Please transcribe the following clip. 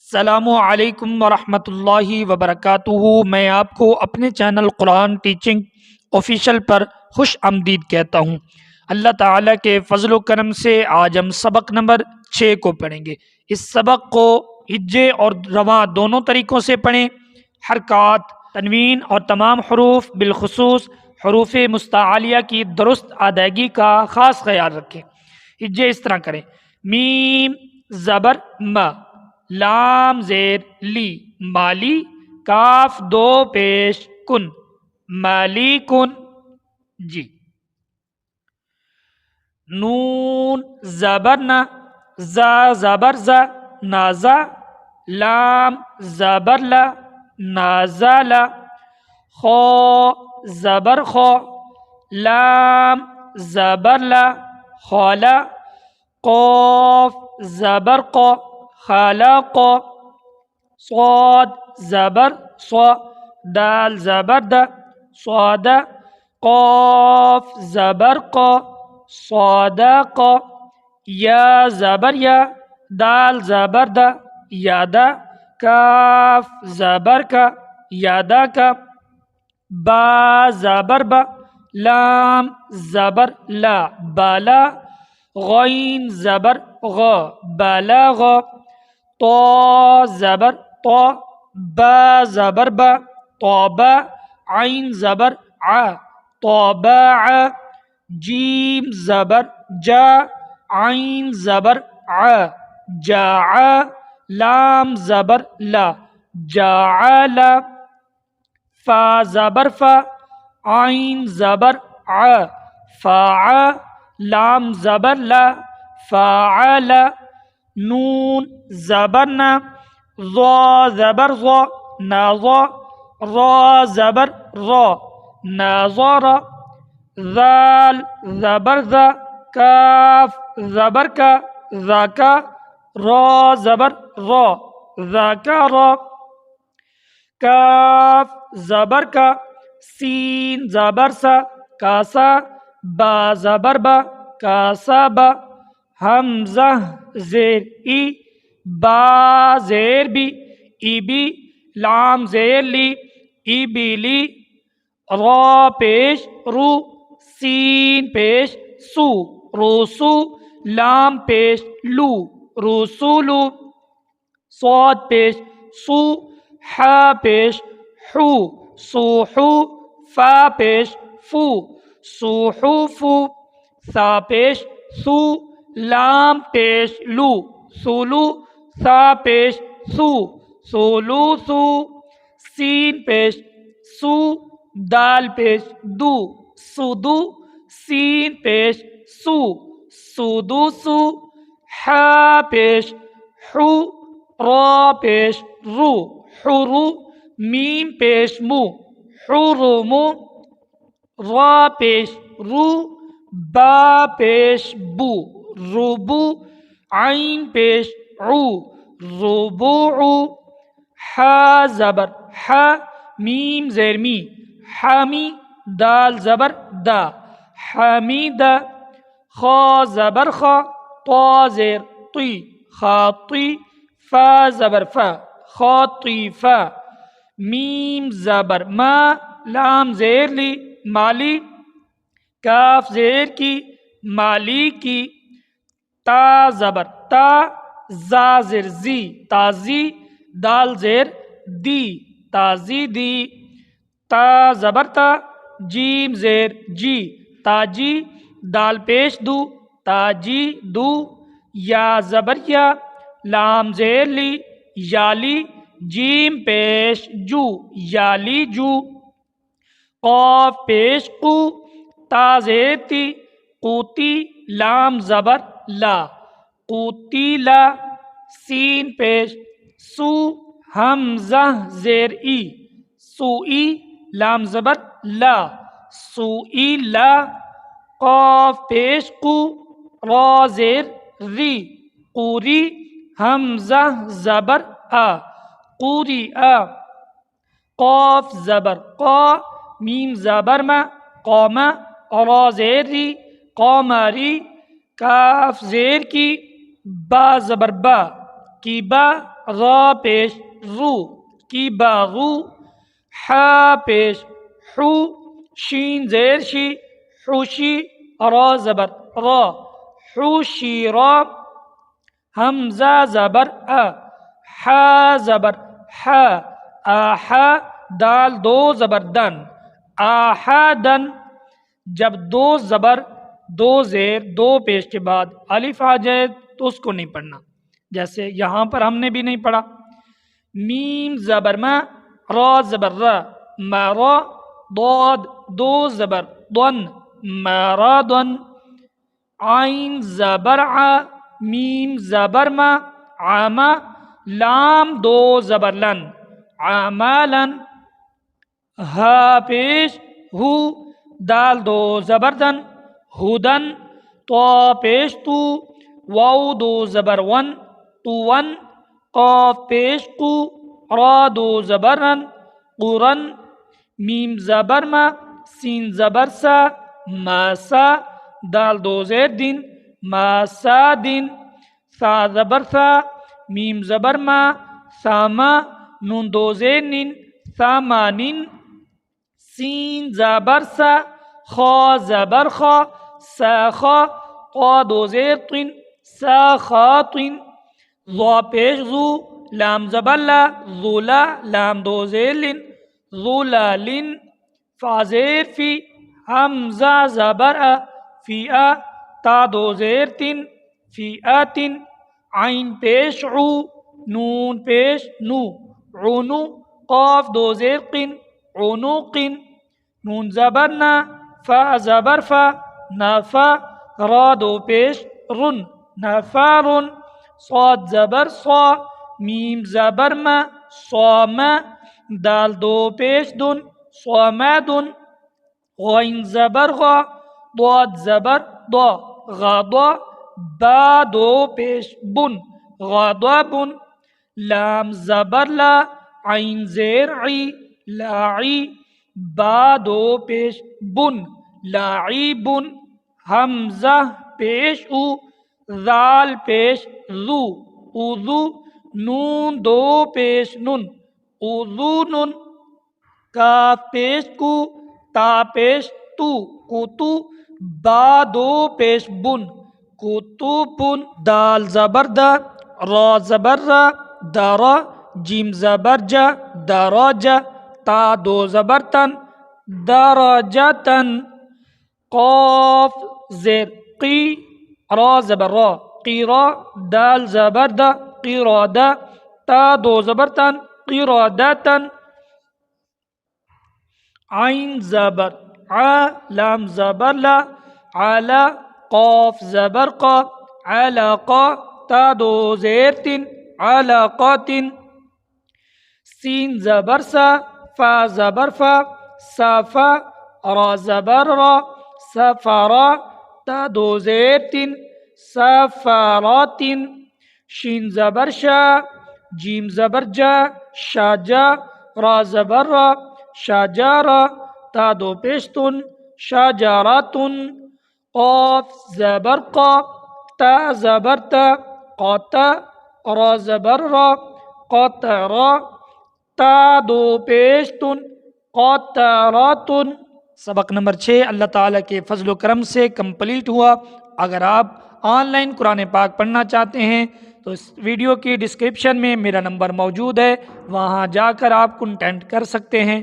السلام علیکم ورحمۃ اللہ وبرکاتہ۔ میں آپ کو اپنے چینل قرآن ٹیچنگ آفیشیل پر خوش آمدید کہتا ہوں۔ اللہ تعالیٰ کے فضل و کرم سے آج ہم سبق نمبر 6 کو پڑھیں گے۔ اس سبق کو ہجے اور رواں دونوں طریقوں سے پڑھیں۔ حرکات، تنوین اور تمام حروف بالخصوص حروف مستعلیہ کی درست ادائیگی کا خاص خیال رکھیں۔ ہجے اس طرح کریں: میم زبر م، لام زیر لی، مالی، کاف دو پیش کن، مالی کن۔ جی، نون زبر ن، زا زبر ز، نازا، لام زبر ل، نازل، خو زبر خو، لام زبر ل، خولا، قوف زبر قو، خلق، صاد زبر صو، دال زبر د، صاد، قاف زبر قو، صادق، یا زبر یا، دال زبر د، یادا، کاف زبر کا، یادا کا، با زبر با، لام زبر لا، بالا، غین زبر غ، بلغ، طا زبر طا، با زبر با، طابا، عین زبر ع، طابع، جیم زبر جا، عین زبر ع، جاع، لام زبر لا، جاعل، فا زبر فا، عین زبر ع، فاع، لام زبر لا، فاعل، نون زبر نا، ضا زبر ضا، ناضا، را زبر را، ناظر، ذال زبر ذا، کاف زبر کا، ذاکا، را زبر را، ذاکر، کاف زبر کا، سین زبر سا، کاسا، با زبر با، کاسا با، حمزہ زیر ای، با زیر بی، ای بی، لام زیر لی، ای بی لی، را پیش رو، سین پیش سو، روسو، لام پیش لو، روسولو، صاد پیش سو، ح پیش حو، سوحو، فا پیش فو، سوحوفو، ثا پیش ثو، لام پیش لو، سولو، ثا پیش ثو، سولوثو، سین پیش سو، دال پیش دو، سدو، سین پیش سو، سدوسو، ح پیش حو، را پیش رو، حرو، میم پیش مو، حرمو، را پیش رو، با پیش بو، ربو، عین پیش عو، ربوع، ح زبر ح، میم زیر می، حمی، دال زبر دا، حمید، خا زبر خا، طا زیر طی، خاطی، فا زبر فا، خاطیفا، میم زبر ما، لام زیر لی، مالی، کاف زیر کی، مالی کی، تا زبر تا، زا زیر زی، تازی، دال زیر دی، تازی دی، تا زبر تا، جیم زیر جی، تاجی، دال پیش دو، تاجی دو، یا زبر یا، لام زیر لی، یالی، جیم پیش جو، یالی جو، قاف پیش قو، تا زیر تی، قوتی، لام زبر لا، قوتیلا، سین پیش سو، حمزہ زیر ای، سوئی، لام زبر لا، سوئیلا، قاف پیش قو، را زیر ری، قوری، حمزہ زبر آ، قوری آ، قاف زبر قا، میم زبر ما، قوما، را زیر ری، قامری، کاف زیر کی، با زبر با، کی با، را پیش رو کبارو حا پیش حو شین زیر شی حوشی را زبر را حوشی را حمزہ زبر حا زبر حا آحا دال دو زبر دن آحادن جب دو زبر دو زیر دو پیش کے بعد الف آ جائے تو اس کو نہیں پڑھنا، جیسے یہاں پر ہم نے بھی نہیں پڑھا۔ میم زبر ما را زبر را مرا ضاد دو زبر ضن مرادن عین زبر ع میم زبر ما عما لام دو زبر لن عمالن ہا پیش ہو دال دو زبردن ہدن تو پیش تو واو دو زبر ون تو ون قاف پیش قو را دو زبرن قرن میم زبر ما سین زبر سا ماسا دال دو زیر دن ماسا دن سا زبر سا میم زبر ما ساما نون دو زیر نن ثامانن سین زبر سا خا زبر خا ساخا قا دو زیر طن ساخاطن ضا پیش ذو لام زبر لا ذولا لام دو زیر لن ذولالن فا زیر فی حمزہ زبر فی تا دو زیر تن فی آتن عین پیش عو نون پیش نو عنو قاف دو زیر قن عنوق نون زبر نا فا زبر فا نفا را دو پیش رن نفارن صاد زبر صا میم زبر ما صاما دال دو پیش دن صامدن غین زبر غا ضاد زبر ضا غضا با دو پیش بن غضبن لام زبر لا عین زیر عی لاعی با دو پیش بن لاعیبن حمزہ پیش او ذال پیش ذو اذو نون دو پیش نن اذونن کاف پیش کو تا پیش تو کتو با دو پیش بن کتبن دال زبر دا را زبر را درا جیم زبر جا دراجا تا دو زبر تن درجتن قاف زیر قی را زبر را قیرا دال زبر دا قیرادا تا دو زبر تن قیرادتن عین زبر ع لام زبر لا علا قاف زبر قا علاقا تا دو زیر تن علاقاتن سین زبر سا فا زبر فا صفا را زبر را سفرا تا دو زیر تن سفرات شین زبر شا جیم زبر جا شاجا را زبر را شاجارا تا دو پیشتن شاجاراتن قاف زبر قا تا زبر تا قاتا را زبر را قاطرا تا دو پیشتن قاطراتن۔ سبق نمبر 6 اللہ تعالیٰ کے فضل و کرم سے کمپلیٹ ہوا۔ اگر آپ آن لائن قرآن پاک پڑھنا چاہتے ہیں تو اس ویڈیو کی ڈسکرپشن میں میرا نمبر موجود ہے، وہاں جا کر آپ کنٹیکٹ کر سکتے ہیں۔